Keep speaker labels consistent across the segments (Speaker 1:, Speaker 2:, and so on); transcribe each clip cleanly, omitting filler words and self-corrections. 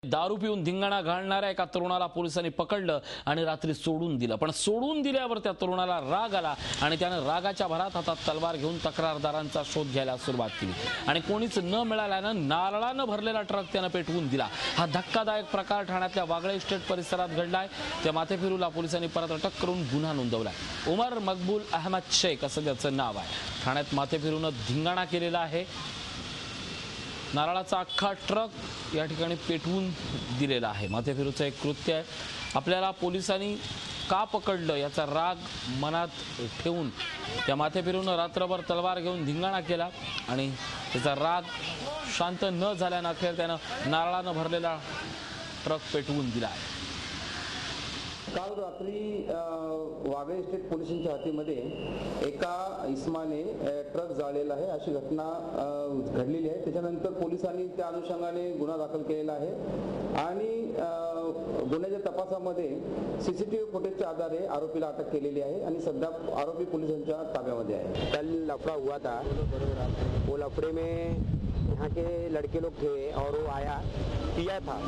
Speaker 1: दारू पिऊन धिंगाणा घालणाऱ्या एका तरुणाला पोलिसांनी पकडलं आणि रात्री सोडून दिलं। पण सोडून दिल्यावर त्या तरुणाला राग आला आणि त्याने रागाच्या भरात हातात तलवार घेऊन तक्रारदारांचा शोध घ्यायला सुरुवात केली आणि कोणीच न मिळाल्यानं नारळानं भरलेला ट्रक त्याने पेटवून दिला। हा धक्कादायक प्रकार ठाण्यातल्या वागळे इस्टेट परिसरात घडलाय। त्या माथेफिरूला पोलिसांनी परत अटक करून गुन्हा नोंदवलाय। उमर मकबूल अहमद शेख असं त्याचं नाव आहे। ठाण्यात माथेफिरूनं धिंगाणा केलेला आहे। नारळाचा अख्खा ट्रक या ठिकाणी पेटवून दिलेला आहे। माथेफिरूचं एक कृत्य आहे। आपल्याला पोलिसांनी का पकडलं याचा राग मनात ठेवून त्या माथेफिरूनं रात्रभर तलवार घेऊन धिंगाणा केला आणि त्याचा राग शांत न झाल्यानं अखेर त्यानं नारळानं भरलेला ट्रक पेटवून दिला आहे।
Speaker 2: काल रात्री वागळे इस्टेट पोलिसांच्या हातीमध्ये एका इसमाने ट्रक जाळलेला आहे अशी घटना घडलेली आहे। त्याच्यानंतर पोलिसांनी त्या अनुषंगाने गुन्हा दाखल केलेला आहे आणि गुन्ह्याच्या तपासामध्ये सीसीटीव्ही फुटेजच्या आधारे आरोपीला अटक केलेली आहे आणि सध्या आरोपी पोलिसांच्या ताब्यामध्ये आहे।
Speaker 3: कल लफड़ा हुआ था, वो लफड़े में यहाँ के लड़के लोग थे और वो आया पिया था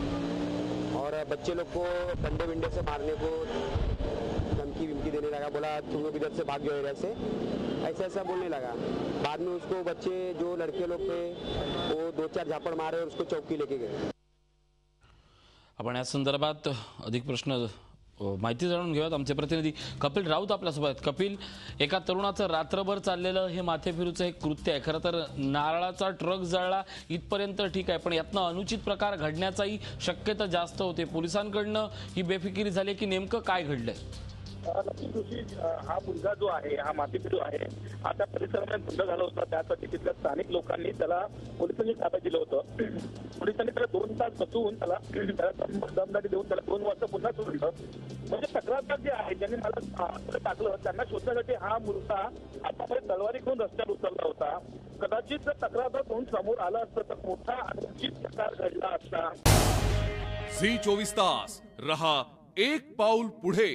Speaker 3: और बच्चे लोग को डंडे विंडे से मारने को धमकी विमकी देने लगा। बोला तुम लोग इधर से भाग जाओ, इधर से ऐसा ऐसा बोलने लगा। बाद में उसको बच्चे जो लड़के लोग थे वो 2-4 झापड़ मारे और उसको चौकी लेके गए।
Speaker 1: आपण या संदर्भात अधिक प्रश्न माहिती जाणून घेऊयात। आमचे प्रतिनिधी कपिल राऊत आपल्यासोबत आहेत। कपिल, एका तरुणाचं रात्रभर चाललेलं हे माथेफिरूचं एक कृत्य आहे। खरं तर नारळाचा ट्रक जळला इथपर्यंत ठीक आहे, पण यातनं अनुचित प्रकार घडण्याचाही शक्यता जास्त होते। पोलिसांकडनं ही बेफिकिरी झाली की नेमकं काय घडलंय?
Speaker 4: हा मुलगा जो आहे हा माथेफिरू आहे आता परिसरामध्ये बंद झाला होता। त्यासाठी तिथल्या स्थानिक लोकांनी त्याला पोलिसांनी ताब्यात दिलं होतं। पोलिसांनी त्याला 2 तास बसवून त्याला दमदाटी देऊन त्याला 2 वाजता पुन्हा सोडलं। म्हणजे तक्रारदार जे आहे ज्यांनी मला टाकलं त्यांना शोधण्यासाठी हा मुलगा आता तलवारी घेऊन रस्त्यावर उतरला होता। कदाचित जर तक्रारदार कोण समोर आला असतं तर मोठा अनुचित प्रकार घडला असता।
Speaker 5: झी 24 तास रहा एक पाऊल पुढे।